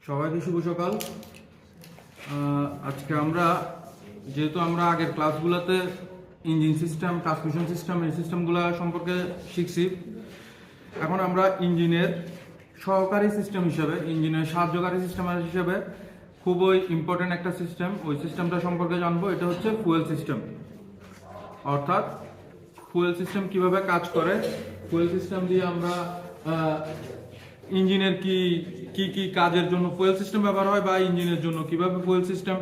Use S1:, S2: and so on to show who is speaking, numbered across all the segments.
S1: সবাইকে শুভ সকাল। আজকে আমরা যেহেতু আগের ক্লাসগুলোতে ইঞ্জিন সিস্টেম, ট্রান্সমিশন সিস্টেম, এই সিস্টেমগুলো সম্পর্কে শিখছি, এখন আমরা ইঞ্জিনের সহকারী সিস্টেম হিসেবে, ইঞ্জিনের সাহায্যকারী সিস্টেম হিসেবে খুবই ইম্পর্টেন্ট একটা সিস্টেম, ওই সিস্টেমটা সম্পর্কে জানবো। এটা হচ্ছে ফুয়েল সিস্টেম। অর্থাৎ ফুয়েল সিস্টেম কিভাবে কাজ করে, ফুয়েল সিস্টেম দিয়ে আমরা ইঞ্জিনের কি কি কি কাজের জন্য ফুয়েল সিস্টেম ব্যবহার হয়, বা ইঞ্জিনের জন্য কিভাবে ফুয়েল সিস্টেম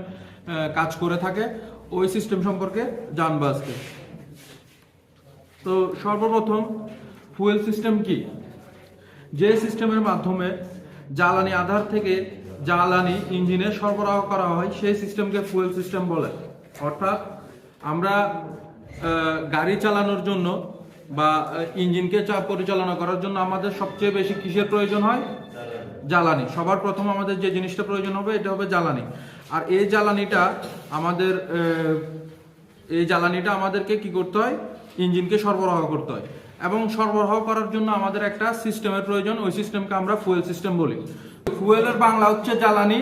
S1: কাজ করে থাকে, ওই সিস্টেম সম্পর্কে জানবো আজকে। তো সর্বপ্রথম ফুয়েল সিস্টেম কি? যে সিস্টেমের মাধ্যমে জ্বালানি আধার থেকে জ্বালানি ইঞ্জিনে সরবরাহ করা হয় সেই সিস্টেমকে ফুয়েল সিস্টেম বলে। অর্থাৎ আমরা গাড়ি চালানোর জন্য বা ইঞ্জিনকে পরিচালনা করার জন্য আমাদের সবচেয়ে বেশি কিসের প্রয়োজন হয়? জ্বালানি। সবার প্রথম আমাদের যে জিনিসটা প্রয়োজন হবে এটা হবে জ্বালানি। আর এই জ্বালানিটা আমাদেরকে কি করতে হয়? ইঞ্জিনকে সরবরাহ করতে হয়, এবং সরবরাহ করার জন্য আমাদের একটা সিস্টেমের প্রয়োজন। ওই সিস্টেমকে আমরা ফুয়েল সিস্টেম বলি। ফুয়েলের বাংলা হচ্ছে জ্বালানি,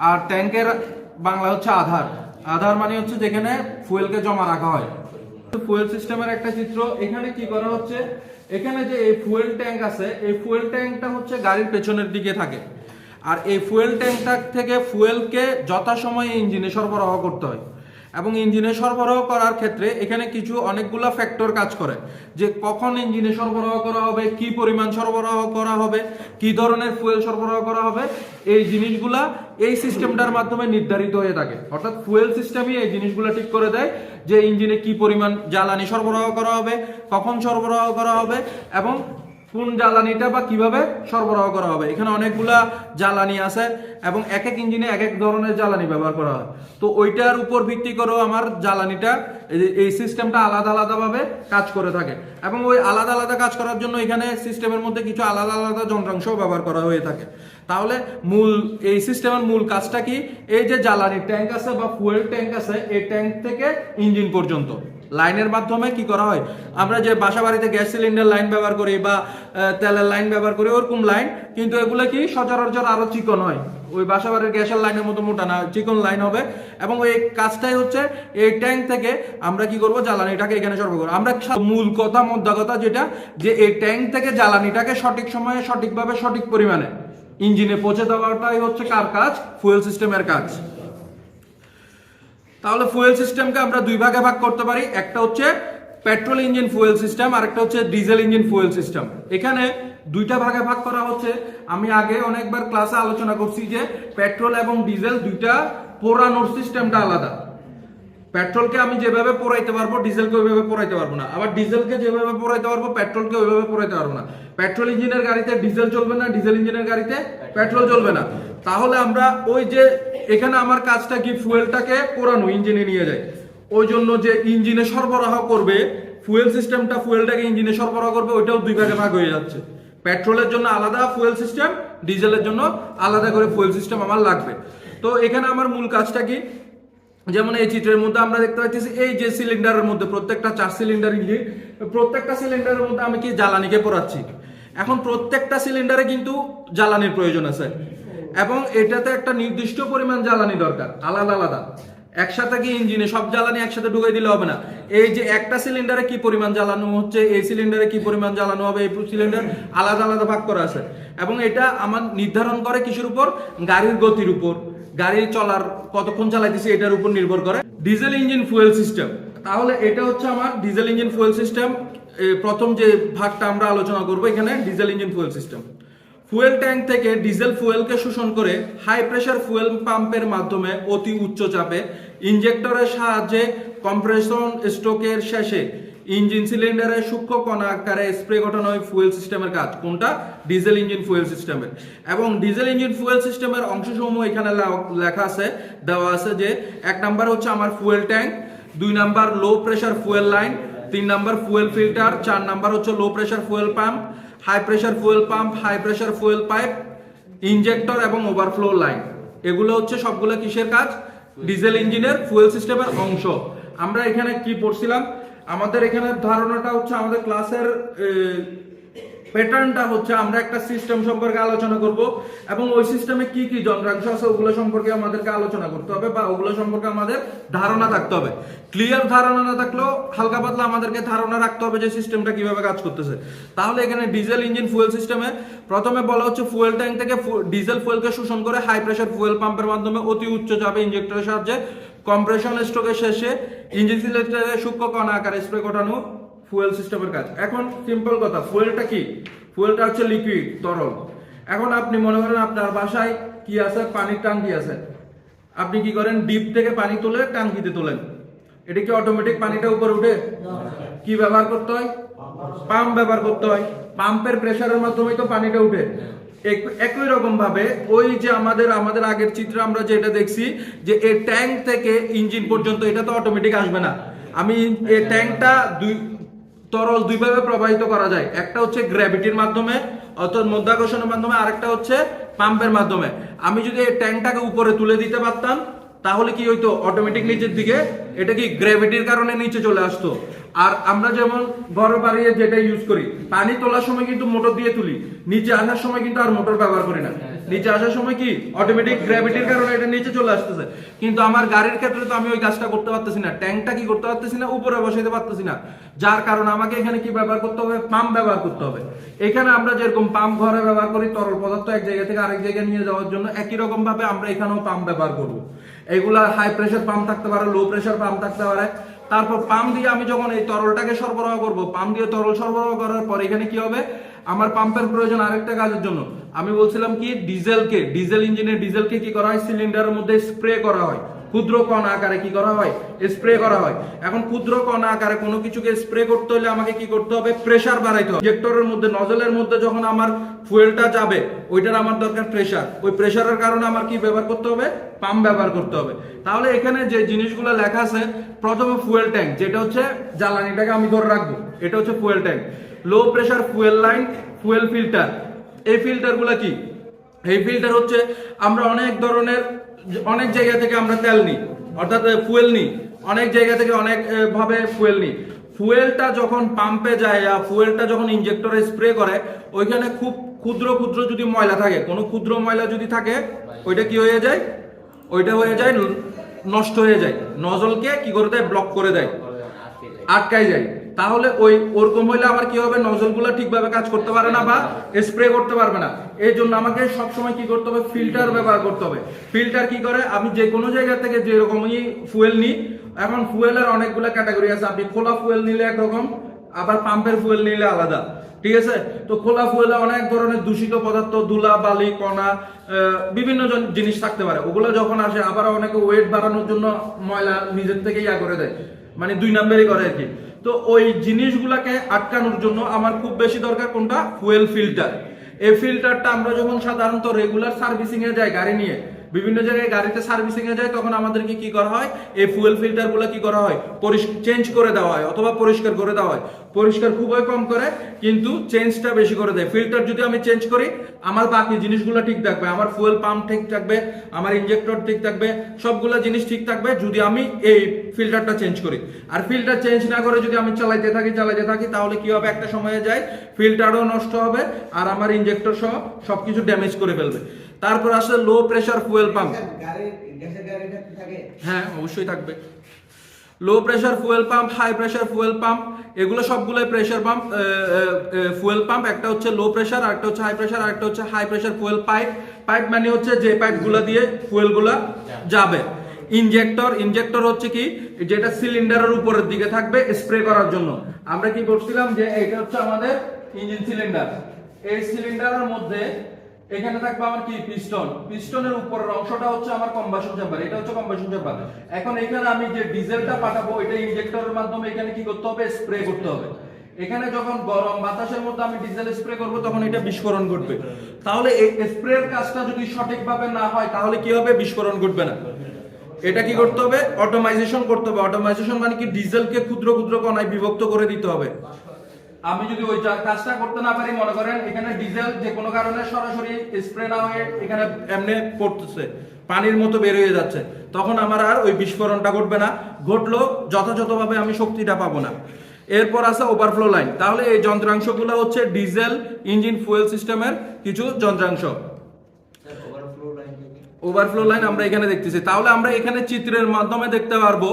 S1: আর ট্যাঙ্কের বাংলা হচ্ছে আধার। আধার মানে হচ্ছে যেখানে ফুয়েলকে জমা রাখা হয়। ফুয়েল সিস্টেমের একটা চিত্র এখানে কি করা হচ্ছে, এখানে যে এই ফুয়েল ট্যাঙ্ক আছে, এই ফুয়েল ট্যাঙ্কটা হচ্ছে গাড়ির পেছনের দিকে থাকে। আর এই ফুয়েল ট্যাঙ্কটা থেকে ফুয়েলকে যথাসময়ে ইঞ্জিনে সরবরাহ করতে হয়, এবং ইঞ্জিনে সরবরাহ করার ক্ষেত্রে এখানে অনেকগুলো ফ্যাক্টর কাজ করে, যে কখন ইঞ্জিনে সরবরাহ করা হবে, কি পরিমাণ সরবরাহ করা হবে, কি ধরনের ফুয়েল সরবরাহ করা হবে, এই জিনিসগুলা এই সিস্টেমটার মাধ্যমে নির্ধারিত হয়ে থাকে। অর্থাৎ ফুয়েল সিস্টেমই এই জিনিসগুলো ঠিক করে দেয় যে ইঞ্জিনে কি পরিমাণ জ্বালানি সরবরাহ করা হবে, কখন সরবরাহ করা হবে, এবং কোন জ্বালানিটা বা কিভাবে সরবরাহ করা হবে। এখানে অনেকগুলা জ্বালানি আছে এবং এক এক ইঞ্জিনে এক এক ধরনের জ্বালানি ব্যবহার করা হয়। তো ওইটার উপর ভিত্তি করেও আমার জ্বালানিটা, এই সিস্টেমটা আলাদা আলাদাভাবে কাজ করে থাকে, এবং ওই আলাদা আলাদা কাজ করার জন্য এখানে সিস্টেমের মধ্যে কিছু আলাদা আলাদা যন্ত্রাংশ ব্যবহার করা হয়ে থাকে। তাহলে এই সিস্টেমের মূল কাজটা কি? এই যে জ্বালানির ট্যাঙ্ক আছে বা ফুয়েল ট্যাঙ্ক আছে, এই ট্যাঙ্ক থেকে ইঞ্জিন পর্যন্ত লাইনের মাধ্যমে কি করা হয়? আমরা যে বাসা বাড়িতে গ্যাস সিলিন্ডার লাইন ব্যবহার করি বা তেলের লাইন ব্যবহার করি, ওরকম লাইন, কিন্তু এগুলো কি সচরাচর আরো চিকন হয়। ওই বাসা বাড়ির গ্যাসের লাইনের মতো মোটা না, চিকন লাইন হবে। এবং ওই কাজটাই হচ্ছে এই ট্যাঙ্ক থেকে আমরা কি করব? জ্বালানিটাকে এখানে সরবরাহ করব। আমরা মূল কথা, মোদ্দা কথা যেটা, যে এই ট্যাঙ্ক থেকে জ্বালানিটাকে সঠিক সময়ে, সঠিকভাবে, সঠিক পরিমাণে ইঞ্জিনে পৌঁছে দেওয়াটাই হচ্ছে কার কাজ? ফুয়েল সিস্টেমের কাজ। তাহলে ফুয়েল সিস্টেমকে আমরা দুই ভাগে ভাগ করতে পারি। একটা হচ্ছে পেট্রোল ইঞ্জিন ফুয়েল সিস্টেম, আর একটা হচ্ছে ডিজেল ইঞ্জিন ফুয়েল সিস্টেম। এখানে দুইটা ভাগে ভাগ করা হচ্ছে। আমি আগে অনেকবার ক্লাসে আলোচনা করছি যে পেট্রোল এবং ডিজেল দুইটা পোড়ানোর সিস্টেমটা আলাদা। পেট্রোলকে আমি যেভাবে পোড়াইতে পারবো, ডিজেলকে ওইভাবে পোড়াইতে পারবো না। আবার ডিজেলকে যেভাবে পোড়াইতে পারবো, পেট্রোলকে ওইভাবে পোড়াইতে পারবো না। পেট্রোল ইঞ্জিনের গাড়িতে ডিজেল চলবে না, ডিজেল ইঞ্জিনের গাড়িতে পেট্রোল চলবে না। তাহলে আমরা ওই যে এখানে আমার কাজটা কি? ফুয়েলটাকে পোড়ানো, ইঞ্জিনে নিয়ে যায়। ওই জন্য যে ইঞ্জিনে সরবরাহ করবে ফুয়েল সিস্টেমটা, ফুয়েলটাকে ইঞ্জিনে সরবরাহ করবে, ওইটাও দুই ভাগে ভাগ হয়ে যাচ্ছে। পেট্রোলের জন্য আলাদা ফুয়েল সিস্টেম, ডিজেলের জন্য আলাদা করে ফুয়েল সিস্টেম আমার লাগবে। তো এখানে আমার মূল কাজটা কি? যেমন এই চিত্রের মধ্যে আমরা দেখতে পাচ্ছি, এই যে সিলিন্ডারের মধ্যে, প্রত্যেকটা 4 সিলিন্ডার ইঞ্জিন, প্রত্যেকটা সিলিন্ডারের মধ্যে আমি কি জ্বালানিকে পোড়াচ্ছি। এখন প্রত্যেকটা সিলিন্ডারে কিন্তু জ্বালানির প্রয়োজন আছে, এবং এটাতে একটা নির্দিষ্ট পরিমাণ জ্বালানি দরকার, আলাদা আলাদা। একসাথে কি ইঞ্জিনে সব জ্বালানি একসাথে ঢুকাই দিলে হবে না। এই যে একটা সিলিন্ডারে কি পরিমাণ জ্বালানো হচ্ছে, এই সিলিন্ডারে কি পরিমাণ জ্বালানো হবে, এই সিলিন্ডার আলাদা আলাদা ভাগ করা আছে। এবং এটা আমার নির্ধারণ করে কিসের উপর? গাড়ির গতির উপর, গাড়ি চলার কতক্ষণ চালাইতেছি এটার উপর নির্ভর করে। ডিজেল ইঞ্জিন ফুয়েল সিস্টেম, তাহলে এটা হচ্ছে আমার ডিজেল ইঞ্জিন ফুয়েল সিস্টেম। প্রথম যে ভাগটা আমরা আলোচনা করব এখানে, diesel engine fuel system. Fuel tank থেকে ডিজেল ফুয়েলকে শোষণ করে হাই প্রেসার ফুয়েল পাম্পের মাধ্যমে অতি উচ্চ চাপে ইনজেক্টরের সাহায্যে কম্প্রেশন স্ট্রোকের শেষে ইঞ্জিন সিলিন্ডারে সূক্ষ্ম কণা আকারে স্প্রে ঘটানো হয় ফুয়েল সিস্টেমের কাজ। কোনটা? ডিজেল ইঞ্জিন ফুয়েল সিস্টেমের। এবং ডিজেল ইঞ্জিন ফুয়েল সিস্টেমের অংশসমূহ এখানে লেখা আছে, দেওয়া আছে, যে 1 নাম্বার হচ্ছে আমার fuel tank, 2 number low pressure fuel line, 3 number fuel filter, 4 number হচ্ছে low pressure fuel pump, high pressure fuel pump, high pressure fuel pipe, injector এবং ওভারফ্লো লাইন। এগুলো হচ্ছে সবগুলো কিসের কাজ? ডিজেল ইঞ্জিনের ফুয়েল সিস্টেমের অংশ। আমরা এখানে কি পড়ছিলাম? আমাদের এখানে ধারণাটা হচ্ছে, আমাদের ক্লাসের প্যাটার্নটা হচ্ছে আমরা একটা সিস্টেম সম্পর্কে আলোচনা করব এবং ওই সিস্টেমে কি কি যন্ত্রাংশ আছে ওগুলো সম্পর্কে আমাদেরকে আলোচনা করতে হবে বা ওগুলো সম্পর্কে আমাদের ধারণা থাকতে হবে। ক্লিয়ার ধারণা না থাকলেও হালকা পাতলা আমাদেরকে ধারণা রাখতে হবে যে সিস্টেমটা কিভাবে কাজ করতেছে। তাহলে এখানে ডিজেল ইঞ্জিন ফুয়েল সিস্টেমে প্রথমে বলা হচ্ছে ফুয়েল ট্যাঙ্ক থেকে ডিজেল ফুয়েলকে শোষণ করে হাই প্রেসার ফুয়েল পাম্পের মাধ্যমে অতি উচ্চ চাপে ইনজেক্টরের সাহায্যে কম্প্রেশন স্ট্রোকের শেষে ইঞ্জিন সিলিন্ডারে সূক্ষ্ম কণা আকারে স্প্রে ঘটানো ফুয়েল সিস্টেমের কাজ। এখন সিম্পল কথা, ফুয়েলটা কি? ফুয়েলটা হচ্ছে লিকুইড, তরল। এখন আপনি মনে করেন আপনার বাসায় কি আছে, পানির ট্যাঙ্কি আছে, আপনি কি করেন, ডিপ থেকে পানি তুলে ট্যাঙ্কিতে তোলেন, এটা কি অটোমেটিক পানিটা উপরে উঠে? কি ব্যবহার করতে হয়? পাম্প ব্যবহার করতে হয়। পাম্পের প্রেসারের মাধ্যমে তো পানিটা উঠে। একই রকম ভাবে ওই যে আমাদের আগের চিত্র আমরা যেটা দেখছি যে এই ট্যাঙ্ক থেকে ইঞ্জিন পর্যন্ত এটা তো অটোমেটিক আসবে না। আমি এই ট্যাঙ্কটা তরল দুইভাবে প্রবাহিত করা যায়, একটা হচ্ছে গ্র্যাভিটির মাধ্যমে অর্থাৎ মাধ্যাকর্ষণের মাধ্যমে, আরেকটা হচ্ছে পাম্পের মাধ্যমে। আমি যদি এই ট্যাঙ্কটাকে উপরে তুলে দিতে পারতাম তাহলে কি হইতো, অটোমেটিক নিচের দিকে এটা কি গ্র্যাভিটির কারণে নিচে চলে আসতো। আর আমরা যেমন ঘরে বাড়িয়ে যেটা ইউজ করি, পানি তোলার সময় কিন্তু মোটর দিয়ে তুলি, নিচে আসার সময় কিন্তু আর মোটর ব্যবহার করি না। নিচে আসার সময় কি অটোমেটিক গ্র্যাভিটির কারণে এটা নিচে চলে আসতেছে। কিন্তু আমার গাড়ির ক্ষেত্রে তো আমি ওই কাজটা করতে পারতেছি না, ট্যাঙ্কটা কি করতে পারতেছি না, উপরে বসাইতে পারতেছি না, যার কারণে আমাকে এখানে কি ব্যবহার করতে হবে, পাম্প ব্যবহার করতে হবে। এখানে আমরা যেরকম পাম্প ঘরে ব্যবহার করি তরল পদার্থ এক জায়গা থেকে আরেক জায়গায় নিয়ে যাওয়ার জন্য, একই রকম ভাবে আমরা এখানেও পাম্প ব্যবহার করব। এগুলা হাই প্রেসার পাম্প থাকতে পারে, লো প্রেসার পাম্প থাকতে পারে। তারপর পাম্প দিয়ে আমি যখন এই তরলটাকে সরবরাহ করব, পাম্প দিয়ে তরল সরবরাহ করার পর এখানে কি হবে, আমার পাম্পের প্রয়োজন আরেকটা কাজের জন্য। আমি বলছিলাম কি, ডিজেল ইঞ্জিনের ডিজেলকে কি করা হয়, সিলিন্ডারের মধ্যে স্প্রে করা হয়, ক্ষুদ্র কণা আকারে কি করা হয়, স্প্রে করা হয়। এখন ক্ষুদ্র কণা আকারে কোনো কিছুকে স্প্রে করতে হলে আমাকে কি করতে হবে, প্রেসার বাড়াইতে হবে। ইনজেক্টরের মধ্যে, নজলের মধ্যে যখন আমার ফুয়েলটা যাবে, ওইটার আমার দরকার প্রেসার। ওই প্রেসারের কারণে আমার কি ব্যবহার করতে হবে, পাম্প ব্যবহার করতে হবে। তাহলে এখানে যে জিনিসগুলো লেখা আছে, প্রথমে ফুয়েল ট্যাঙ্ক, যেটা হচ্ছে জ্বালানিটাকে আমি ধরে রাখবো, এটা হচ্ছে ফুয়েল ট্যাঙ্ক। লো pressure fuel line, fuel filter. এই ফিল্টারগুলো কি? এই ফিল্টার হচ্ছে আমরা অনেক জায়গা থেকে আমরা তেল নিই, অর্থাৎ ফুয়েল নিই, অনেক জায়গা থেকে অনেক ভাবে ফুয়েল নিই। ফুয়েলটা যখন পাম্পে যায়, ফুয়েলটা যখন ইনজেক্টরে স্প্রে করে, ওইখানে খুব ক্ষুদ্র ক্ষুদ্র যদি ময়লা থাকে, কোনো ক্ষুদ্র ময়লা যদি থাকে, ওইটা কি হয়ে যায়, ওইটা হয়ে যায় নষ্ট হয়ে যায়, নজলকে কি করে দেয়, ব্লক করে দেয়, আটকায় যায়। তাহলে ওরকম হইলে আমার কি হবে, নজলগুলো ঠিকভাবে কাজ করতে পারে না বা স্প্রে করতে পারবে না। এই জন্য আমাকে সবসময় কি করতে হবে, ফিল্টার ব্যবহার করতে হবে। ফিল্টার কি করে, আমি যে কোনো জায়গা থেকে যেরকমই ফুয়েল নিই, এখন ফুয়েলের অনেকগুলো ক্যাটাগরি আছে। আপনি খোলা ফুয়েল নিলে একরকম, আবার পাম্পের ফুয়েল নিলে আলাদা, ঠিক আছে? তো খোলা ফুয়েলে অনেক ধরনের দূষিত পদার্থ, ধুলা, বালি, কণা, বিভিন্ন জিনিস থাকতে পারে। ওগুলো যখন আসে, আবার অনেকে ওয়েট বাড়ানোর জন্য ময়লা নিজের থেকে করে দেয়, মানে 2 নাম্বারই করে আর কি। তো ওই জিনিসগুলাকে আটকানোর জন্য আমার খুব বেশি দরকার কোনটা, ফুয়েল ফিল্টার। এই ফিল্টারটা আমরা যখন সাধারণত রেগুলার সার্ভিসিং এ যাই, গাড়ি নিয়ে বিভিন্ন জায়গায় গাড়িতে সার্ভিসিং এ যায়, তখন আমাদেরকে কি করা হয়, এই ফুয়েল ফিল্টার গুলো কি করা হয়, চেঞ্জ করে দেওয়া হয় অথবা পরিষ্কার করে দেওয়া হয়। পরিষ্কার খুবই কম করে, কিন্তু চেঞ্জটা বেশি করে দেয়। ফিল্টার যদি আমি চেঞ্জ করি, আমার বাকি জিনিসগুলো ঠিক থাকবে, আমার ফুয়েল পাম্প ঠিক থাকবে, আমার ইনজেক্টর ঠিক থাকবে, সবগুলো জিনিস ঠিক থাকবে যদি আমি এই ফিল্টারটা চেঞ্জ করি। আর ফিল্টার চেঞ্জ না করে যদি আমি চালাইতে থাকি, তাহলে কি হবে, একটা সময়ে যায় ফিল্টারও নষ্ট হবে আর আমার ইনজেক্টর সহ সবকিছু ড্যামেজ করে ফেলবে। তারপর আসলে লো প্রেসার ফুয়েল পাম্প। হ্যাঁ, অবশ্যই থাকবে। Low pressure fuel pump, high pressure fuel pump, এগুলো সবগুলোই প্রেসার পাম্প, ফুয়েল পাম্প। একটা হচ্ছে লো প্রেসার, আর একটা হচ্ছে হাই প্রেসার, আর একটা হচ্ছে high pressure fuel pipe. Pipe মানে হচ্ছে যে পাইপগুলো দিয়ে ফুয়েলগুলো যাবে। ইনজেক্টর হচ্ছে কি, যেটা সিলিন্ডারের উপরের দিকে থাকবে স্প্রে করার জন্য। আমরা কি করছিলাম যে এটা হচ্ছে আমাদের ইঞ্জিন সিলিন্ডার। এই সিলিন্ডারের মধ্যে এখানে থাকবে আমার কি, পিস্টনের উপরের অংশটা হচ্ছে আমার কম্বাসন চেম্বার, এটা হচ্ছে কম্বাসন চেম্বার। এখন এখানে আমি যে ডিজেলটা পাঠাবো, এটা ইনজেক্টরের মাধ্যমে এখানে কি করতে হবে, স্প্রে করতে হবে। এখানে যখন গরম বাতাসের মধ্যে আমি ডিজেল স্প্রে করব, তখন এটা বিস্ফোরণ ঘটবে। তাহলে এই স্প্রের কাজটা যদি সঠিকভাবে না হয়, তাহলে কি হবে, বিস্ফোরণ ঘটবে না। এটা কি করতে হবে, অটোমাইজেশন করতে হবে। অটোমাইজেশন মানে কি, ডিজেলকে ক্ষুদ্র ক্ষুদ্র কণায় বিভক্ত করে দিতে হবে। আমি যদি ওই কাজটা করতে না পারি, মনে করেন এখানে ডিজেল যে কোনো কারণে সরাসরি স্প্রে না হয়ে এখানে এমনি পড়তেছে, পানির মতো বের হয়ে যাচ্ছে, তখন আমার আর ওই বিস্ফোরণটা ঘটবে না। ঘটলো যথাযথভাবে আমি শক্তিটা পাবো না। এরপর আছে ওভারফ্লো লাইন। তাহলে এই যন্ত্রাংশগুলো হচ্ছে ডিজেল ইঞ্জিন ফুয়েল সিস্টেমের কিছু যন্ত্রাংশ। ওভারফ্লো লাইন আমরা এখানে দেখতেছি। তাহলে আমরা এখানে চিত্রের মাধ্যমে দেখতে পারবো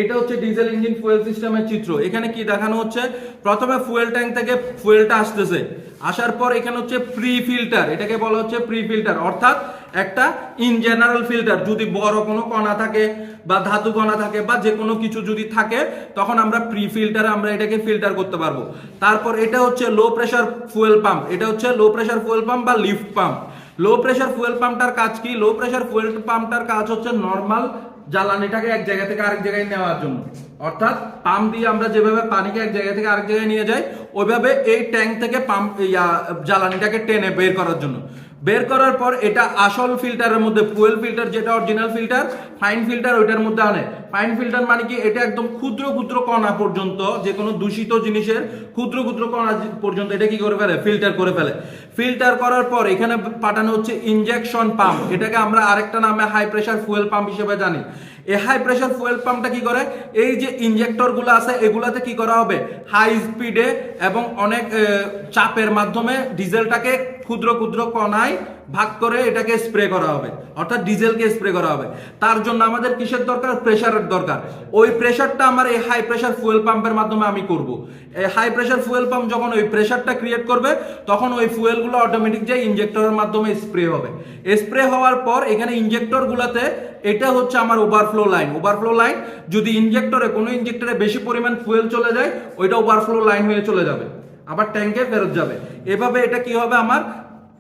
S1: এটা হচ্ছে ডিজেল ইঞ্জিন ফুয়েল সিস্টেমের চিত্র। এখানে কি দেখানো হচ্ছে, প্রথমে ফুয়েল ট্যাঙ্ক থেকে ফুয়েলটা আসতেছে, আসার পর এখানে হচ্ছে প্রি ফিল্টার, এটাকে বলা হচ্ছে প্রি ফিল্টার, অর্থাৎ একটা ইন জেনারেল ফিল্টার। যদি বড় কোনো কণা থাকে বা ধাতু কণা থাকে বা যে কোনো কিছু যদি থাকে তখন আমরা প্রি ফিল্টারে আমরা এটাকে ফিল্টার করতে পারবো। তারপর এটা হচ্ছে লো প্রেসার ফুয়েল পাম্প, এটা হচ্ছে লো প্রেসার ফুয়েল পাম্প বা lift pump. Low pressure fuel পাম্পটার কাজ কি? লো প্রেসার ফুয়েল পাম্পটার কাজ হচ্ছে নরমাল জ্বালানিটাকে এক জায়গা থেকে আরেক জায়গায় নেওয়ার জন্য, অর্থাৎ পাম্প দিয়ে আমরা যেভাবে পানিকে এক জায়গা থেকে আরেক জায়গায় নিয়ে যাই ওইভাবে এই ট্যাঙ্ক থেকে পাম্প জ্বালানিটাকে টেনে বের করার জন্য। বের করার পর এটা আসল ফিল্টারের মধ্যে, ফুয়েল ফিল্টার যেটা অরিজিনাল ফিল্টার, ফাইন ফিল্টার ওইটার মধ্যে আনে। ফাইন ফিল্টার মানে কি? এটা একদম ক্ষুদ্র ক্ষুদ্র কণা পর্যন্ত, যে কোনো দূষিত জিনিসের ক্ষুদ্র ক্ষুদ্র কণা পর্যন্ত এটা কি করে ফেলে? ফিল্টার করে ফেলে। ফিল্টার করার পর এখানে পাঠানো হচ্ছে ইনজেকশন পাম্প, এটাকে আমরা আরেকটা নামে হাই প্রেসার ফুয়েল পাম্প হিসেবে জানি। এই হাই প্রেসার ফুয়েল পাম্পটা কি করে? এই যে ইনজেক্টর গুলো আছে এগুলাতে কি করা হবে? হাই স্পিডে এবং অনেক চাপের মাধ্যমে ডিজেলটাকে ক্ষুদ্র ক্ষুদ্র কণায় ভাগ করে এটাকে স্প্রে করা হবে, অর্থাৎ ডিজেলকে স্প্রে করা হবে। তার জন্য আমাদের কিসের দরকার? প্রেসারের দরকার। ওই প্রেসারটা আমার এই হাই প্রেসার ফুয়েল পাম্পের মাধ্যমে আমি করব। এই হাই প্রেসার ফুয়েল পাম্প যখন ওই প্রেসারটা ক্রিয়েট করবে তখন ওই ফুয়েলগুলো অটোমেটিক যে ইনজেক্টরের মাধ্যমে স্প্রে হবে। স্প্রে হওয়ার পর এখানে ইনজেক্টরগুলোতে এটা হচ্ছে আমার ওভারফ্লো লাইন। ওভারফ্লো লাইন যদি কোনো ইনজেক্টরে বেশি পরিমাণ ফুয়েল চলে যায় ওইটা ওভারফ্লো লাইন হয়ে চলে যাবে, আবার ট্যাঙ্কে ফেরত যাবে। এভাবে এটা কি হবে? আমার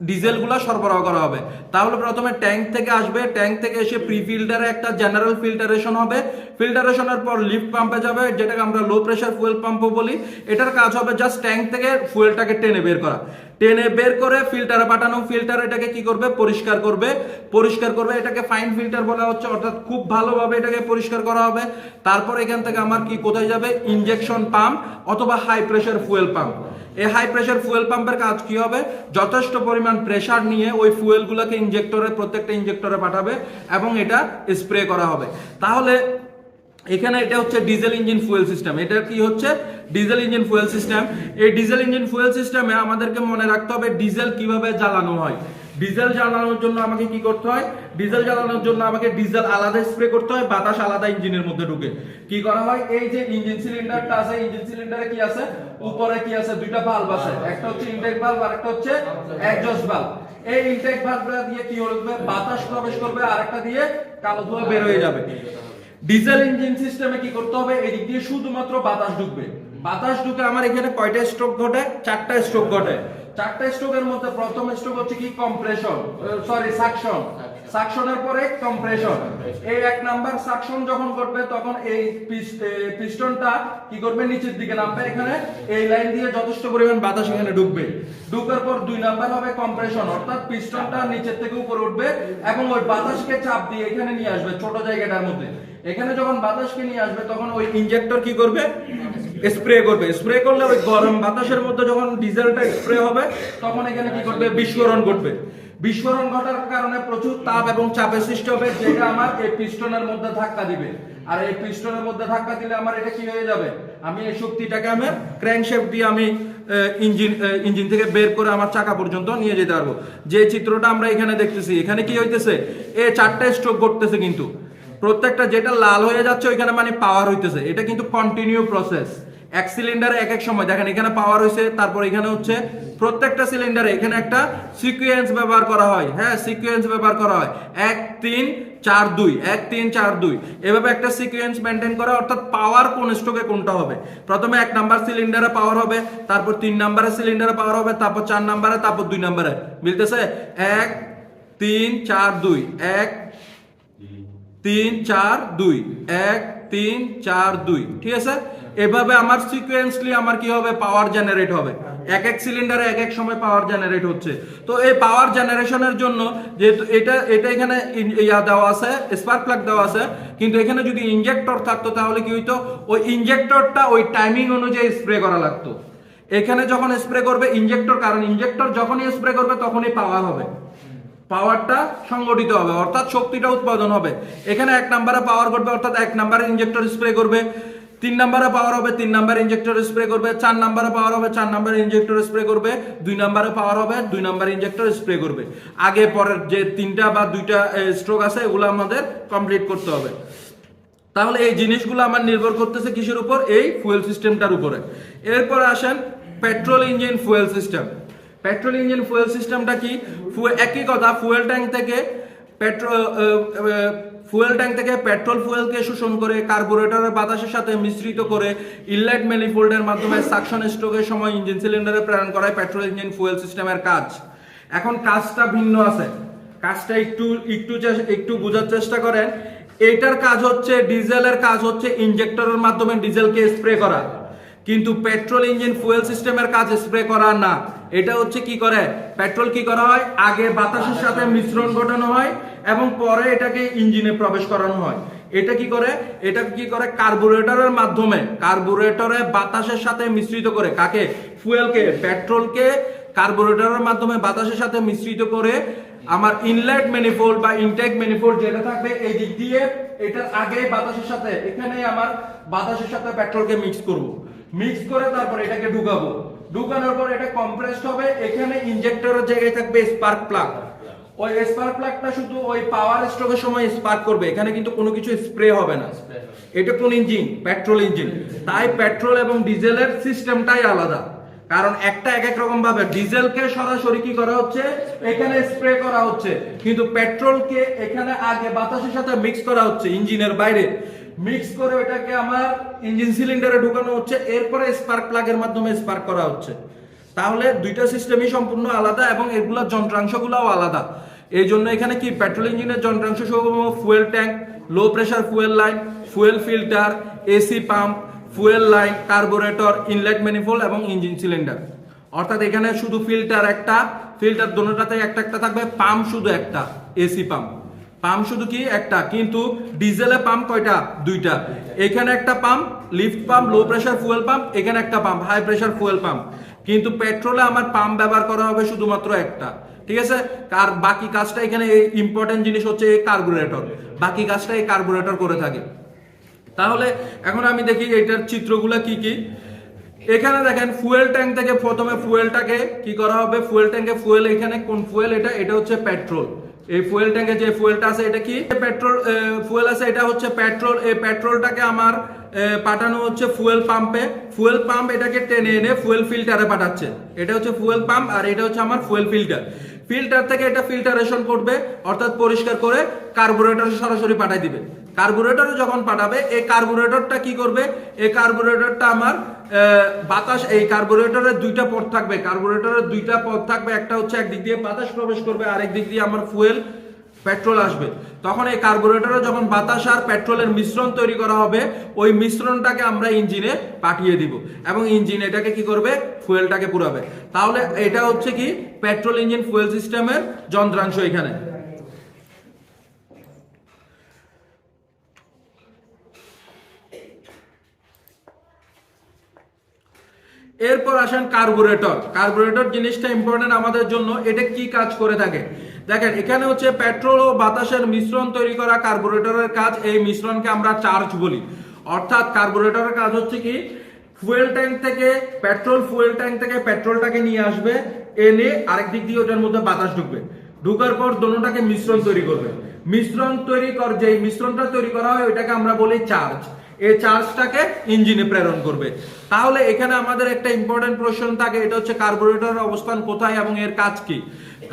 S1: ডিজেলগুলো সরবরাহ করা হবে। তাহলে প্রথমে ট্যাঙ্ক থেকে আসবে, ট্যাঙ্ক থেকে এসে প্রি ফিল্টারে একটা জেনারেল ফিল্টারেশন হবে। ফিল্টারেশনের পর লিফট পাম্পে যাবে, যেটাকে আমরা লো প্রেসার ফুয়েল পাম্পও বলি। এটার কাজ হবে জাস্ট ট্যাঙ্ক থেকে ফুয়েলটাকে টেনে বের করা। টেনে বের করে ফিল্টারে পাঠানো, ফিল্টার এটাকে কি করবে? পরিষ্কার করবে। পরিষ্কার করবে, এটাকে ফাইন ফিল্টার বলা হচ্ছে, অর্থাৎ খুব ভালোভাবে এটাকে পরিষ্কার করা হবে। তারপর এখান থেকে আমার কি কোথায় যাবে? ইনজেকশন পাম্প অথবা হাই প্রেসার ফুয়েল পাম্প। এই হাই প্রেসার ফুয়েল পাম্পের কাজ কি হবে? যথেষ্ট পরিমাণ প্রেসার নিয়ে ওই ফুয়েলগুলোকে প্রত্যেকটা ইনজেক্টরে পাঠাবে এবং এটা স্প্রে করা হবে। তাহলে এখানে এটা হচ্ছে ডিজেল ইঞ্জিন ফুয়েল সিস্টেম। এটা কি হচ্ছে? Diesel engine fuel system. এই ডিজেল ইঞ্জিন ফুয়েল সিস্টেমে আমাদেরকে মনে রাখতে হবে ডিজেল কিভাবে জ্বালানো হয়। ডিজেল জ্বালানোর জন্য আমাকে কি করতে হয়? ডিজেল জ্বালানোর জন্য আমাকে ডিজেল আলাদা স্প্রে করতে হয়, বাতাস আলাদা ইঞ্জিনের মধ্যে ঢুকে। কি করা হয়? এই যে ইঞ্জিন সিলিন্ডারটা আছে, ইঞ্জিন সিলিন্ডারে কি আছে? উপরে কি আছে? দুইটা ভালভ আছে, একটা হচ্ছে ইনটেক ভালভ আর একটা হচ্ছে এক্সজস্ট ভালভ। এই ইনটেক ভালভটা দিয়ে কি হবে? বাতাস প্রবেশ করবে, আর একটা দিয়ে কালো ধোঁয়া বের হয়ে যাবে। ডিজেল ইঞ্জিন সিস্টেমে কি করতে হবে? এদিক দিয়ে শুধুমাত্র বাতাস ঢুকবে। বাতাস ঢুকে আমার এখানে কয়টা স্ট্রোক ঘটে? 4টা স্ট্রোক ঘটে। 4টা স্ট্রোকের মধ্যে প্রথম স্ট্রোক হচ্ছে কি? সাকশন। সাকশনের পরে কম্প্রেশন। এই 1 নাম্বার সাকশন যখন করবে তখন এই পিস্টনটা কি করবে? নিচের দিকে নামবে। এখানে এই লাইন দিয়ে যথেষ্ট পরিমাণ বাতাস এখানে ঢুকবে। ঢুকার পর 2 নাম্বার হবে কম্প্রেশন, অর্থাৎ পিস্টনটা নিচের থেকে উপরে উঠবে এবং ওই বাতাসকে চাপ দিয়ে এখানে নিয়ে আসবে ছোট জায়গাটার মধ্যে। এখানে যখন বাতাসকে নিয়ে আসবে তখন ওই ইনজেক্টর কি করবে? স্প্রে করবে। স্প্রে করলে ওই গরম বাতাসের মধ্যে যখন ডিজেলটা স্প্রে হবে তখন এখানে কি করবে? বিস্ফোরণ ঘটবে। বিস্ফোরণ ঘটার কারণে প্রচুর তাপ এবং চাপের সৃষ্টি হবে, যেটা আমার এই পিস্টনের মধ্যে ধাক্কা দিবে। আর এই পিস্টনের মধ্যে ধাক্কা দিলে আমার এটা কি হয়ে যাবে? আমি এই শক্তিটাকে আমার ক্র্যাঙ্কশ্যাফট দিয়ে আমি ইঞ্জিন থেকে বের করে আমার চাকা পর্যন্ত নিয়ে যেতে পারবো। যে চিত্রটা আমরা এখানে দেখতেছি, এখানে কি হইতেছে? 4টা স্ট্রোক ঘটতেছে, কিন্তু প্রত্যেকটা যেটা লাল হয়ে যাচ্ছে ওইখানে মানে পাওয়ার হইতেছে। এটা কিন্তু কন্টিনিউ প্রসেস। এক সিলিন্ডারে এক সময় দেখেন এখানে পাওয়ার হয়েছে, তারপর এখানে হচ্ছে প্রত্যেকটা সিলিন্ডারে এখানে একটা সিকোয়েন্স ব্যবহার করা হয়। হ্যাঁ, সিকোয়েন্স ব্যবহার করা হয় 1 3 4 2 1 3 4 2 এভাবে একটা সিকোয়েন্স মেনটেন করা, অর্থাৎ পাওয়ার কোন স্ট্রোকে কোনটা হবে। প্রথমে 1 নাম্বার সিলিন্ডারে পাওয়ার হবে, তারপর 3 নাম্বারের সিলিন্ডারে পাওয়ার হবে, তারপর 4 নাম্বারে, তারপর 2 নাম্বারে। মিলতেছে? 1 3 4 2 1 3 4 2 1 3 4 2। ঠিক আছে? এভাবে আমার সিকোয়েন্সলি আমার কি হবে? পাওয়ার জেনারেট হবে। এক সিলিন্ডারে এক সময় পাওয়ার জেনারেট হচ্ছে। তো এই পাওয়ার জেনারেশনের জন্য যেহেতু এটা এখানে দেওয়া আছে, স্পার্ক প্লাগ দেওয়া আছে, কিন্তু এখানে যদি ইনজেক্টর থাকতো তাহলে কি হইতো? ওই ইনজেক্টরটা ওই টাইমিং অনুযায়ী স্প্রে করা লাগতো। এখানে যখন স্প্রে করবে ইনজেক্টর, কারণ ইনজেক্টর যখনই স্প্রে করবে তখনই পাওয়ার হবে, পাওয়ারটা সংগঠিত হবে, অর্থাৎ শক্তিটা উৎপাদন হবে। এখানে 1 নাম্বারে পাওয়ার করবে, অর্থাৎ 1 নাম্বারে ইনজেক্টর স্প্রে করবে। 3 নম্বরে পাওয়ার হবে 3 নাম্বার ইনজেক্টর স্প্রে করবে, 4 নম্বরে পাওয়ার হবে 4 নাম্বার ইনজেক্টর স্প্রে করবে, 2 নম্বরে পাওয়ার হবে 2 নাম্বার ইনজেক্টর স্প্রে করবে। আগে পরের যে 3টা বা 2টা স্ট্রোক আছে এগুলো আমাদের কমপ্লিট করতে হবে। তাহলে এই জিনিসগুলো আমার নির্ভর করতেছে কিসের উপর? এই ফুয়েল সিস্টেমটার উপরে। এরপর আসেন petrol engine fuel system. Petrol engine fuel সিস্টেমটা কি? একই কথা, ফুয়েল ট্যাঙ্ক থেকে পেট্রোল ফুয়েলকে শোষণ করে কার্বোরেটরের বাতাসের সাথে মিশ্রিত করে ইনলেট ম্যানিফোল্ডের মাধ্যমে সাকশন স্ট্রোকের সময় ইঞ্জিন সিলিন্ডারে প্রেরণ করায় পেট্রোল ইঞ্জিন ফুয়েল সিস্টেমের কাজ। এখন কাজটা ভিন্ন আছে, কাজটা একটু বোঝার চেষ্টা করেন। এইটার কাজ হচ্ছে, ডিজেলের কাজ হচ্ছে ইনজেক্টরের মাধ্যমে ডিজেলকে স্প্রে করা, কিন্তু পেট্রোল ইঞ্জিন ফুয়েল সিস্টেমের কাজ স্প্রে করা না। এটা হচ্ছে কি করে, পেট্রোল কি করা হয়, আগে বাতাসের সাথে মিশ্রণ ঘটানো হয় এবং পরে এটাকে ইঞ্জিনে প্রবেশ করানো হয়। এটা কি করে কার্বোরেটরের মাধ্যমে, কার্বোরেটরে বাতাসের সাথে মিশ্রিত করে, কাকে? ফুয়েলকে, পেট্রোলকে কার্বোরেটরের মাধ্যমে বাতাসের সাথে মিশ্রিত করে আমার ইনলেট ম্যানিফোল্ড বা ইনটেক ম্যানিফোল্ড যেটা থাকবে এই দিক দিয়ে, এটার আগে বাতাসের সাথে, এখানে আমার বাতাসের সাথে পেট্রোলকে মিক্স করব, মিক্স করে তারপর এটাকে ঢুকাবো, ঢুকানোর পর এটা কম্প্রেসড হবে। এখানে ইনজেক্টরের জায়গায় থাকবে স্পার্ক প্লাগ। ওই স্পার্ক প্লাগটা শুধু ওই পাওয়ার স্ট্রোকের সময় স্পার্ক করবে, এখানে কিন্তু কোনো কিছু স্প্রে হবে না। এটা কোন ইঞ্জিন? Petrol engine. তাই পেট্রোল এবং ডিজেলের সিস্টেমটাই আলাদা, কারণ একটা এক এক রকম ভাবে, ডিজেলকে সরাসরি কি করা হচ্ছে, এখানে স্প্রে করা হচ্ছে, কিন্তু পেট্রোলকে এখানে আগে বাতাসের সাথে মিক্স করা হচ্ছে ইঞ্জিনের বাইরে, মিক্স করে এটাকে আমার ইঞ্জিন সিলিন্ডারে ঢুকানো হচ্ছে, এরপরে স্পার্ক প্লাগের মাধ্যমে স্পার্ক করা হচ্ছে। তাহলে দুইটা সিস্টেমই সম্পূর্ণ আলাদা এবং এগুলোর যন্ত্রাংশগুলোও আলাদা। এই জন্য এখানে কি, পেট্রোল ইঞ্জিনের যন্ত্রাংশ সমূহ ফুয়েল ট্যাঙ্ক, লো pressure fuel line, fuel filter, AC pump, fuel line, carburettor, inlet manifold এবং ইঞ্জিন সিলিন্ডার। অর্থাৎ এখানে শুধু ফিল্টার দুটোটাতে একটা একটা থাকবে, পাম্প শুধু একটা, এসি পাম্প শুধু কি একটা, কিন্তু ডিজেলে পাম্প কয়টা? 2টা। এখানে একটা pump lift pump, low pressure fuel pump, এখানে একটা pump high pressure fuel pump. কিন্তু পেট্রোলে আমার পাম্প ব্যবহার করা হবে শুধুমাত্র একটা, ঠিক আছে? আর বাকি কাজটা এখানে ইম্পর্টেন্ট জিনিস হচ্ছে এই কার্বোরেটর, বাকি কাজটা এই কার্বোরেটর করে থাকে। তাহলে এখন আমি দেখি এটার চিত্রগুলো কি কি। এখানে দেখেন ফুয়েল ট্যাঙ্ক থেকে প্রথমে ফুয়েলটাকে কি করা হবে, ফুয়েল ট্যাঙ্কে ফুয়েল, এখানে কোন ফুয়েল? এটা হচ্ছে পেট্রোল। এই ফুয়েল ট্যাঙ্কে যে ফুয়েলটা আছে এটা কি? পেট্রোল ফুয়েল আছে, এটা হচ্ছে পেট্রোল। এই পেট্রোলটাকে আমার পাঠানো হচ্ছে ফুয়েল পাম্পে, ফুয়েল পাম্প এটাকে টেনে এনে ফুয়েল ফিল্টারে পাঠাচ্ছে। এটা হচ্ছে ফুয়েল পাম্প আর এটা হচ্ছে আমার ফুয়েল ফিল্টার। ফিল্টার থেকে এটা ফিল্টারেশন করবে, অর্থাৎ পরিষ্কার করে কার্বোরেটরে সরাসরি পাঠিয়ে দিবে। কার্বোরেটরে যখন পাঠাবে, এই কার্বোরেটরটা কি করবে, এই কার্বোরেটরটা আমার বাতাস, এই কার্বোরেটরের 2টা পথ থাকবে, কার্বোরেটরের 2টা পথ থাকবে, একটা হচ্ছে একদিক দিয়ে বাতাস প্রবেশ করবে, আরেক দিক দিয়ে আমার ফুয়েল পেট্রোল আসবে। তখন এই কার্বোরেটরে যখন বাতাস আর পেট্রোলের মিশ্রণ তৈরি করা হবে, ওই মিশ্রণটাকে আমরা ইঞ্জিনে পাঠিয়ে দিব এবং ইঞ্জিন এটাকে কি করবে, ফুয়েলটাকে পুরাবে। তাহলে এটা হচ্ছে কি পেট্রোল ইঞ্জিন ফুয়েল সিস্টেমের যন্ত্রাংশ। এখানে এরপর আসেন কার্বোরেটর। কার্বোরেটর জিনিসটা ইম্পর্টেন্ট আমাদের জন্য। এটা কি কাজ করে থাকে দেখেন, এখানে হচ্ছে পেট্রোল ও বাতাসের মিশ্রণ তৈরি করা কার্বোরেটরের কাজ। এই মিশ্রণকে আমরা চার্জ বলি। অর্থাৎ কার্বোরেটরের কাজ হচ্ছে কি, ফুয়েল ট্যাঙ্ক থেকে ফুয়েল ট্যাঙ্ক থেকে পেট্রোলটাকে নিয়ে আসবে, এনে আরেক দিক দিয়ে ওটার মধ্যে বাতাস ঢুকবে, ঢুকার পর দোনোটাকে মিশ্রণ তৈরি করবে। যে মিশ্রণটা তৈরি করা হয় ওইটাকে আমরা বলি চার্জ। এই চার্জটাকে ইঞ্জিনে প্রেরণ করবে। তাহলে এখানে আমাদের একটা ইম্পর্টেন্ট প্রশ্ন থাকে, এটা হচ্ছে কার্বোরেটরের অবস্থান কোথায় এবং এর কাজ কি।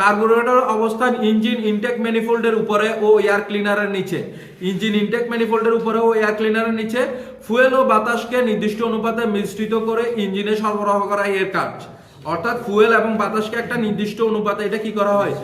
S1: কার্বোরেটরের অবস্থান ইঞ্জিন ইনটেক ম্যানিফোল্ডের উপরে ও এয়ার ক্লিনারের নিচে। ইঞ্জিন ইনটেক ম্যানিফোল্ডের উপরে ও এয়ার ক্লিনারের নিচে ফুয়েল ও বাতাসকে নির্দিষ্ট অনুপাতে মিশ্রিত করে ইঞ্জিনে সরবরাহ করা এর কাজ। অর্থাৎ ফুয়েল এবং বাতাসকে একটা নির্দিষ্ট অনুপাতে এটা কি করা হয়,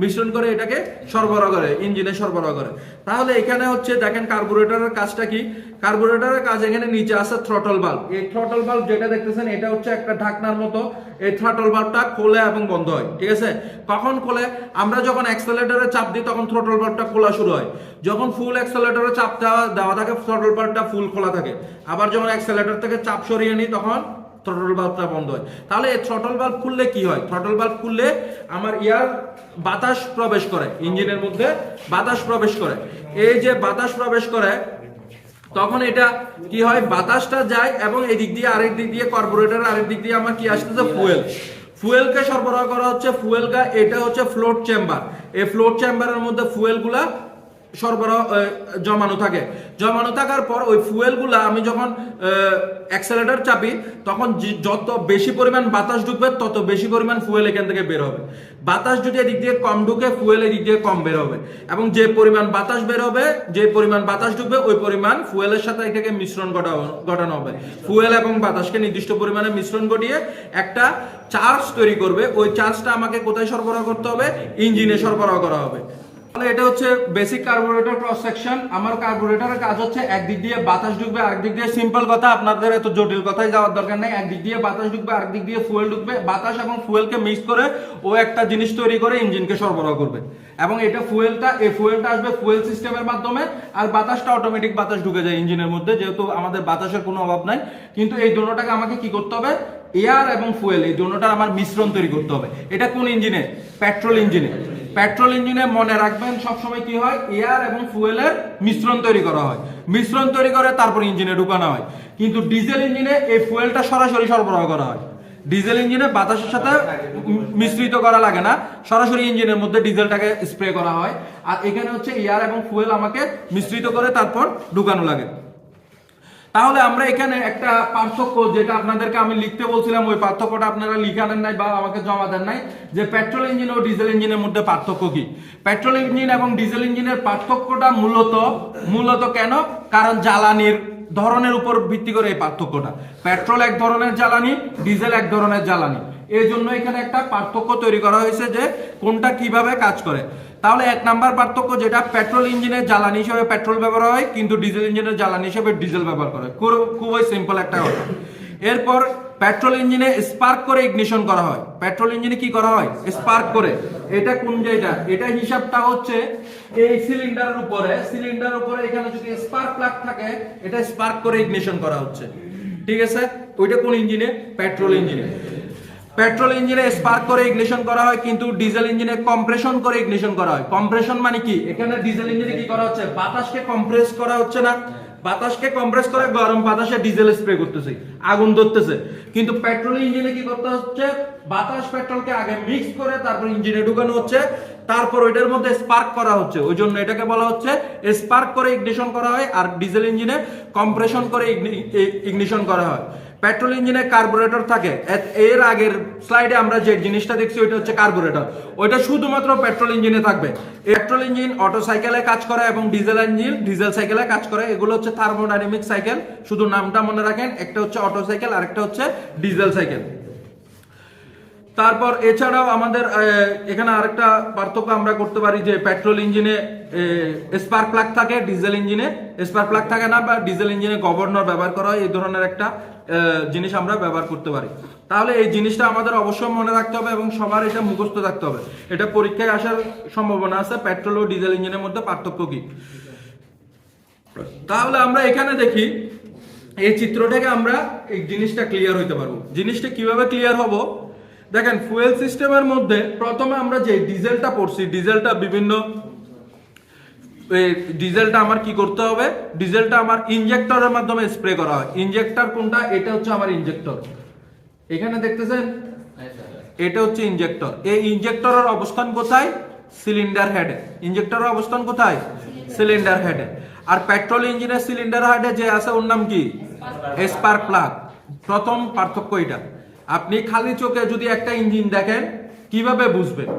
S1: মিশ্রণ করে এটাকে সরবরাহ করে, ইঞ্জিনে সরবরাহ করে। তাহলে এখানে হচ্ছে দেখেন কার্বোরেটরের কাজটা কি। কার্বোরেটরের কাজ, এখানে নিচে আছে থ্রটল বাল্ব। এই থ্রটল বাল্ব যেটা দেখতেছেন এটা হচ্ছে একটা ঢাকনার মতো। এই থ্রটল বাল্বটা খোলে এবং বন্ধ হয়, ঠিক আছে? কখন খোলে, আমরা যখন অ্যাক্সেলারেটরে চাপ দিই তখন থ্রটল বাল্বটা খোলা শুরু হয়। যখন ফুল অ্যাক্সেলারেটরে চাপ দেওয়া থাকে থ্রটল বাল্বটা ফুল খোলা থাকে। আবার যখন অ্যাক্সেলারেটর থেকে চাপ সরিয়ে নিই তখন থ্রটল বাল্বটা বন্ধ হয়। তাহলে এই থ্রটল বাল্ব খুললে কি হয়, থ্রটল বাল্ব খুললে আমার বাতাস প্রবেশ করে, ইঞ্জিনের মধ্যে বাতাস প্রবেশ করে। এই যে বাতাস প্রবেশ করে, তখন এটা কি হয়, বাতাসটা যায় এবং এই দিক দিয়ে আরেক দিক দিয়ে কার্বোরেটর, আরেক দিক দিয়ে আমার কি আসতেছে, ফুয়েলকে সরবরাহ করা হচ্ছে। ফুয়েলটা এটা হচ্ছে ফ্লোট চেম্বার। এই ফ্লোট চেম্বারের মধ্যে ফুয়েলগুলা সরবরাহ জমানো থাকার পর ওই ফুয়েলগুলা আমি যখন অ্যাক্সেলেটর চাপি তখন যত বেশি পরিমাণ বাতাস ঢুকবে তত বেশি পরিমাণ ফুয়েল এখান থেকে বের হবে। বাতাস যদি এদিক দিয়ে কম ঢুকে ফুয়েল এদিক দিয়ে কম বের হবে, এবং যে পরিমাণ বাতাস বের হবে, যে পরিমাণ বাতাস ঢুকবে ওই পরিমাণ ফুয়েলের সাথে এটাকে মিশ্রণ ঘটানো হবে। ফুয়েল এবং বাতাসকে নির্দিষ্ট পরিমাণে মিশ্রণ ঘটিয়ে একটা চার্জ তৈরি করবে। ওই চার্জটা আমাকে কোথায় সরবরাহ করতে হবে, ইঞ্জিনে সরবরাহ করা হবে। তাহলে এটা হচ্ছে বেসিক কার্বোরেটর ক্রস সেকশন। আমার কার্বোরেটরের কাজ হচ্ছে একদিক দিয়ে বাতাস ঢুকবে, আরেকদিক দিয়ে, সিম্পল কথা, আপনাদের এত জটিল কথায় যাওয়ার দরকার নেই, একদিক দিয়ে বাতাস ঢুকবে, আরেকদিক দিয়ে ফুয়েল ঢুকবে, বাতাস এবং ফুয়েলকে মিক্স করে ও একটা জিনিস তৈরি করে ইঞ্জিনকে সরবরাহ করবে। এবং এটা এই ফুয়েলটা আসবে ফুয়েল সিস্টেমের মাধ্যমে, আর বাতাসটা অটোমেটিক বাতাস ঢুকে যায় ইঞ্জিনের মধ্যে, যেহেতু আমাদের বাতাসের কোনো অভাব নাই। কিন্তু এই দুটোটাকে আমাকে কি করতে হবে, এয়ার এবং ফুয়েল এই দুটোটার আমার মিশ্রণ তৈরি করতে হবে। এটা কোন ইঞ্জিনে, পেট্রোল ইঞ্জিনে। পেট্রোল ইঞ্জিনে মনে রাখবেন সবসময় কি হয়, এয়ার এবং ফুয়েলের মিশ্রণ তৈরি করা হয়, মিশ্রণ তৈরি করে তারপর ইঞ্জিনে ঢুকানো হয়। কিন্তু ডিজেল ইঞ্জিনে এই ফুয়েলটা সরাসরি সরবরাহ করা হয়। ডিজেল ইঞ্জিনে বাতাসের সাথে মিশ্রিত করা লাগে না, সরাসরি ইঞ্জিনের মধ্যে ডিজেলটাকে স্প্রে করা হয়। আর এখানে হচ্ছে এয়ার এবং ফুয়েল আমাকে মিশ্রিত করে তারপর ঢুকানো লাগে। তাহলে আমরা এখানে একটা পার্থক্য, যেটা আপনাদেরকে আমি লিখতে বলছিলাম, ওই পার্থক্যটা আপনারা লিখানেন নাই বা আমাকে জমা দেন নাই, যে পেট্রোল ইঞ্জিন ও ডিজেল ইঞ্জিনের মধ্যে পার্থক্য কি। পেট্রোল ইঞ্জিন এবং ডিজেল ইঞ্জিনের পার্থক্যটা মূলত কেন, কারণ জ্বালানির ধরনের উপর ভিত্তি করে এই পার্থক্যটা। পেট্রোল এক ধরনের জ্বালানি, ডিজেল এক ধরনের জ্বালানি, এই জন্য এখানে একটা পার্থক্য তৈরি করা হয়েছে যে কোনটা কিভাবে কাজ করে। তাহলে এক নাম্বার পার্থক্য যেটা, পেট্রোল ইঞ্জিনের জ্বালানি হিসেবে পেট্রোল ব্যবহার হয়, কিন্তু ডিজেল ইঞ্জিনের জ্বালানি হিসেবে ডিজেল ব্যবহার করা হয়। খুবই সিম্পল একটা কথা। এরপর পেট্রোল ইঞ্জিনে স্পার্ক করে ইগনিশন করা হয়। পেট্রোল ইঞ্জিনে কি করা হয়, স্পার্ক করে। এটা কোন জায়গা, এটা হিসাবটা হচ্ছে এই সিলিন্ডারের উপরে এখানে যদি স্পার্ক প্লাগ থাকে, এটা স্পার্ক করে ইগনিশন করা হচ্ছে, ঠিক আছে। ওইটা কোন ইঞ্জিনে, পেট্রোল ইঞ্জিনে। পেট্রোল ইঞ্জিনে স্পার্ক করে ইগনিশন করা হয়, কিন্তু ডিজেল ইঞ্জিনে কম্প্রেশন করে ইগনিশন করা হয়। কম্প্রেশন মানে কি, এখানে ডিজেল ইঞ্জিনে কি করা হচ্ছে, বাতাসকে কম্প্রেস করা হচ্ছে না, বাতাসকে কম্প্রেস করে গরম বাতাসে ডিজেল স্প্রে করতেছে, আগুন ধরতেছে। কিন্তু পেট্রোল ইঞ্জিনে কি করতে হচ্ছে, বাতাস পেট্রোলকে আগে মিক্স করে তারপর ইঞ্জিনে ঢুকানো হচ্ছে, তারপর ওইটার মধ্যে স্পার্ক করা হচ্ছে। ওই জন্য এটাকে বলা হচ্ছে স্পার্ক করে ইগনিশন করা হয়, আর ডিজেল ইঞ্জিনে কম্প্রেশন করে ইগনিশন করা হয়। পেট্রোল ইঞ্জিনে কার্বোরেটর থাকে। এর আগের স্লাইডে আমরা যে জিনিসটা দেখছি ওইটা হচ্ছে কার্বোরেটর, ওইটা শুধুমাত্র পেট্রোল ইঞ্জিনে থাকবে। পেট্রোল ইঞ্জিন অটো সাইকেলে কাজ করে এবং ডিজেল ইঞ্জিন ডিজেল সাইকেলে কাজ করে। এগুলো হচ্ছে থার্মোডাইনামিক সাইকেল, শুধু নামটা মনে রাখেন, একটা হচ্ছে অটো সাইকেল আর একটা হচ্ছে ডিজেল সাইকেল। তারপর এছাড়াও আমাদের এখানে আরেকটা পার্থক্য আমরা করতে পারি, যে পেট্রোল ইঞ্জিনে স্পার্ক প্লাগ থাকে, ডিজেল ইঞ্জিনে স্পার্ক প্লাগ থাকে না, বা ডিজেল ইঞ্জিনে গভর্নর ব্যবহার করা হয়। এই ধরনের একটা জিনিস আমরা ব্যবহার করতে পারি। তাহলে এই জিনিসটা আমাদের অবশ্যই মনে রাখতে হবে এবং সবার এটা মুখস্থ থাকতে হবে। এটা পরীক্ষায় আসার সম্ভাবনা আছে, পেট্রোল ও ডিজেল ইঞ্জিনের মধ্যে পার্থক্য কি। তাহলে আমরা এখানে দেখি, এই চিত্র থেকে আমরা এই জিনিসটা ক্লিয়ার হইতে পারবো। জিনিসটা কিভাবে ক্লিয়ার হবো, দেখেন ফুয়েল সিস্টেমের মধ্যে প্রথমে আমরা যে ডিজেলটা পড়ছি, ডিজেলটা আমার কি করতে হবে, ডিজেলটা আমার ইনজেক্টরের মাধ্যমে স্প্রে করা হয়। ইনজেক্টর কোনটা, এটা হচ্ছে আমার ইনজেক্টর, এখানে দেখতেছেন এটা হচ্ছে ইনজেক্টর। এই ইনজেক্টরের অবস্থান কোথায়, সিলিন্ডার হেডে। ইনজেক্টরের অবস্থান কোথায়, সিলিন্ডার হেডে। আর পেট্রোল ইঞ্জিনের সিলিন্ডার হেডে যে আছে ওর নাম কি, স্পার্ক প্লাগ। প্রথম পার্থক্য এটা। আপনি খালি চোখে যদি একটা ইঞ্জিন দেখেন কিভাবে বুঝবেন,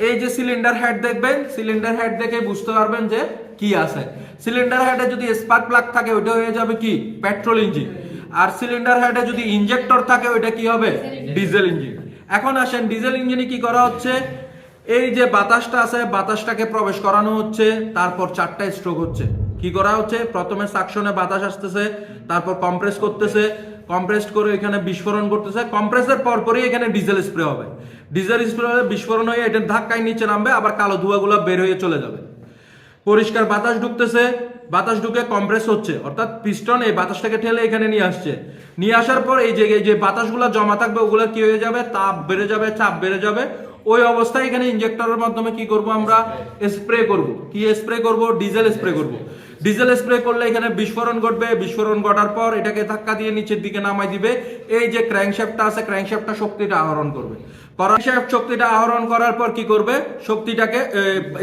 S1: এই যে সিলিন্ডার হেড দেখবেন, সিলিন্ডার হেড দেখে বুঝতে পারবেন যে কি আছে। সিলিন্ডার হেডে যদি স্পার্ক প্লাগ থাকে ওটা হয়ে যাবে কি, পেট্রোল ইঞ্জিন। আর সিলিন্ডার হেডে যদি ইনজেক্টর থাকে ওটা কি হবে, ডিজেল ইঞ্জিন। এখন আসেন ডিজেল ইঞ্জিনে কি করা হচ্ছে, এই যে বাতাসটা আছে বাতাসটাকে প্রবেশ করানো হচ্ছে, তারপর 4টা স্ট্রোক হচ্ছে। কি করা হচ্ছে, প্রথমে সাকশনে বাতাস আসতেছে, তারপর কম্প্রেস করতেছে, কম্প্রেস করে এখানে বিস্ফোরণ করতেছে, কম্প্রেসের পরপরই এখানে ডিজেল স্প্রে হবে। ডিজেল স্প্রে হয়ে বিস্ফোরণ হয়ে এটা ধাক্কায় নিচে নামবে, আবার কালো ধোঁয়াগুলো বের হয়ে চলে যাবে। পরিষ্কার বাতাস ঢুকতেছে, বাতাস ঢুকে কম্প্রেস হচ্ছে, অর্থাৎ পিস্টন এই বাতাসটাকে ঠেলে এখানে নিয়ে আসছে। নিয়ে আসার পর এই যে বাতাসগুলো জমা থাকবে ওগুলো কি হয়ে যাবে, তাপ বেড়ে যাবে, চাপ বেড়ে যাবে, ওই অবস্থায় এখানে ইনজেক্টরের মাধ্যমে কি করব আমরা স্প্রে করব। কি স্প্রে করব? ডিজেল স্প্রে করব। ডিজেল স্প্রে করলে এখানে বিস্ফোরণ ঘটবে, বিস্ফোরণ ঘটার পর এটাকে ধাক্কা দিয়ে নিচের দিকে নামাই দিবে। এই যে ক্র্যাঙ্কশ্যাফটটা আছে, ক্র্যাঙ্কশ্যাফটটা শক্তিটা আহরণ করবে। ক্র্যাঙ্কশ্যাফট শক্তিটা আহরণ করার পর কি করবে? শক্তিটাকে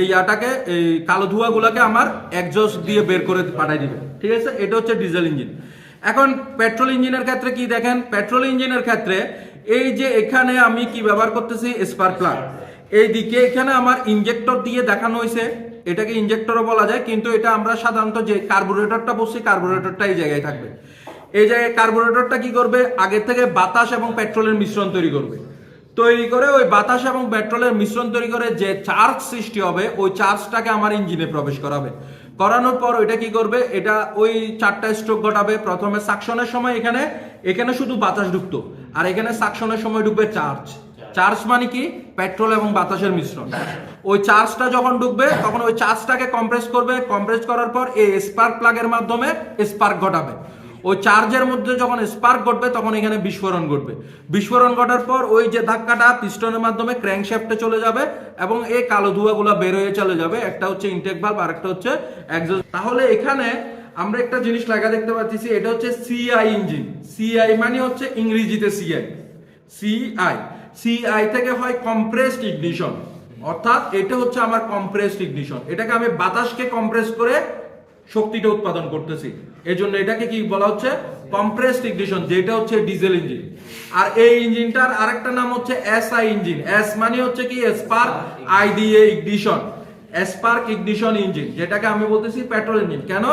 S1: এই কালো ধোঁয়াগুলোকে আমার এক্সজস্ট দিয়ে বের করে পাঠাই দিবে। ঠিক আছে, এটা হচ্ছে ডিজেল ইঞ্জিন। এখন পেট্রোল ইঞ্জিনের ক্ষেত্রে কি দেখেন, পেট্রোল ইঞ্জিনের ক্ষেত্রে এই যে এখানে আমি কি ব্যবহার করতেছি? Spark plug. এইদিকে এখানে আমার ইনজেক্টর দিয়ে দেখানো হয়েছে, এটাকে ইনজেক্টরও বলা যায়, কিন্তু এটা আমরা সাধারণত যে কার্বোরেটরটা বসছি, কার্বোরেটরটা এই জায়গায় থাকবে। এই জায়গায় কার্বোরেটরটা কি করবে? আগে থেকে বাতাস এবং পেট্রোলের মিশ্রণ তৈরি করবে। তৈরি করে ওই বাতাস এবং পেট্রোলের মিশ্রণ তৈরি করে যে চার্জ সৃষ্টি হবে, ওই চার্জটাকে আমার ইঞ্জিনে প্রবেশ করাবে। করানোর পর ওইটা কি করবে? এটা ওই 4টা স্ট্রোক ঘটাবে। প্রথমে সাকশনের সময় এখানে শুধু বাতাস ঢুকতো, আর এখানে সাকশনের সময় ঢুকবে চার্জ। চার্জ মানে কি? পেট্রোল এবং বাতাসের মিশ্রণ। ওই চার্জটা যখন ঢুকবে তখন ওই চার্জটাকে কম্প্রেস করবে। কম্প্রেস করার পর এই স্পার্ক প্লাগের মাধ্যমে স্পার্ক ঘটাবে। ওই চার্জের মধ্যে যখন স্পার্ক ঘটবে তখন এখানে বিস্ফোরণ ঘটবে। বিস্ফোরণ ঘটার পর ওই যে ধাক্কাটা পিস্টনের মাধ্যমে ক্র্যাঙ্কশ্যাফটে চলে যাবে এবং এই কালো ধোঁয়াগুলো বের হয়ে চলে যাবে। একটা হচ্ছে ইনটেক ভালভ আর একটা হচ্ছে এক্সজস্ট। তাহলে এখানে আমরা একটা জিনিস লেখা দেখতে পাচ্ছি, এটা হচ্ছে সিআই ইঞ্জিন। সিআই মানে হচ্ছে ইংরেজিতে সিআই। সিআই থেকে হয় কম্প্রেসড ইগনিশন, অর্থাৎ এটা হচ্ছে আমার কম্প্রেসড ইগনিশন। এটাকে আমি বাতাসকে কম্প্রেস করে শক্তিটা উৎপাদন করতেছি, এই জন্য এটাকে কি বলা হচ্ছে? কম্প্রেসড ইগনিশন, যেটা হচ্ছে ডিজেল ইঞ্জিন। আর এই ইঞ্জিনটার আরেকটা নাম হচ্ছে এসআই ইঞ্জিন। এস মানে হচ্ছে কি? স্পার্ক, আই দিয়ে ইগনিশন, স্পার্ক ইগনিশন ইঞ্জিন, যেটাকে আমি বলতেছি পেট্রোল ইঞ্জিন। কেন?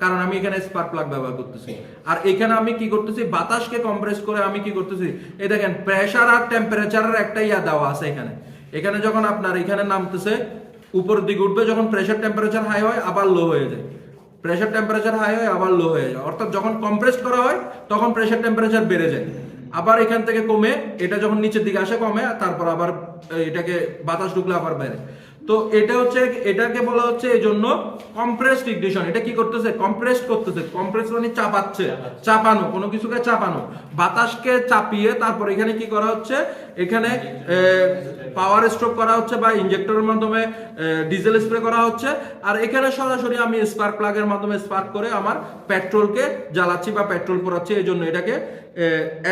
S1: কারণ আমি এখানে স্পার্ক প্লাগ ব্যবহার করতেছি। আর এখানে আমি কি করতেছি? বাতাসকে কম্প্রেস করে আমি কি করতেছি? এই দেখেন প্রেসার আর টেম্পারেচারের একটা দেওয়া আছে এখানে। এখানে যখন আপনার এখানে নামতেছে উপরের দিকে উঠবে, যখন প্রেসার টেম্পারেচার হাই হয় আবার লো হয়ে যায়, প্রেসার টেম্পারেচার হাই হয় আবার লো হয়ে যায়। অর্থাৎ যখন কম্প্রেস করা হয় তখন প্রেসার টেম্পারেচার বেড়ে যায়, আবার এখান থেকে কমে, এটা যখন নিচের দিকে আসে কমে, তারপর আবার এটাকে বাতাস ঢুকলে আবার বেড়ে। তো এটা হচ্ছে, এটাকে বলা হচ্ছে এই জন্য কম্প্রেসড ইগনিশন। এটা কি করতেছে? কম্প্রেস করতেছে। কম্প্রেস মানে চাপাচ্ছে, চাপানো, কোনো কিছুকে চাপানো, বাতাসকে চাপিয়ে তারপর এখানে কি করা হচ্ছে? এখানে পাওয়ার স্ট্রোক করা হচ্ছে বা ইনজেক্টরের মাধ্যমে ডিজেল স্প্রে করা হচ্ছে। আর এখানে সরাসরি আমি স্পার্ক প্লাগের মাধ্যমে স্পার্ক করে আমার পেট্রোলকে জ্বালাচ্ছি বা পেট্রোল পোড়াচ্ছি, এই জন্য এটাকে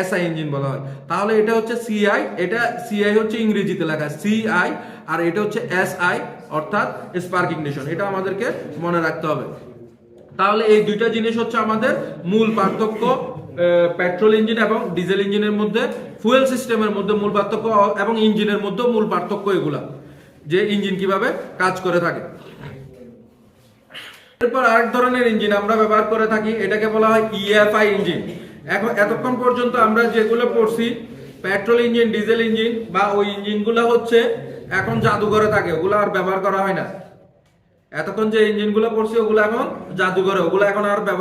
S1: এসআই ইঞ্জিন বলা হয়। তাহলে এটা হচ্ছে সিআই, এটা সিআই হচ্ছে ইংরেজিতে লেখা সিআই, আর এটা হচ্ছে এসআই অর্থাৎ স্পার্ক ইগনিশন। এটা আমাদেরকে মনে রাখতে হবে। তাহলে এই দুইটা জিনিস হচ্ছে আমাদের মূল পার্থক্য পেট্রোল ইঞ্জিন এবং ডিজেল ইঞ্জিনের মধ্যে, ফুয়েল সিস্টেমের মধ্যে মূল পার্থক্য এবং ইঞ্জিনের মধ্যে মূল পার্থক্য এগুলা, যে ইঞ্জিন কিভাবে কাজ করে থাকে। এরপর আরেক ধরনের ইঞ্জিন আমরা ব্যবহার করে থাকি, এটাকে বলা হয় ইএফআই ইঞ্জিন। এখন এতক্ষণ পর্যন্ত আমরা যেগুলো পড়ছি পেট্রোল ইঞ্জিন, ডিজেল ইঞ্জিন বা ওই ইঞ্জিনগুলো হচ্ছে এখন জাদুঘরে থাকে, ওগুলো আর ব্যবহার করা হয় না। এতক্ষণ যে ইঞ্জিনগুলো পড়ছি ওগুলো এখন জাদুঘরে, ওগুলো এখন আর ব্যবহার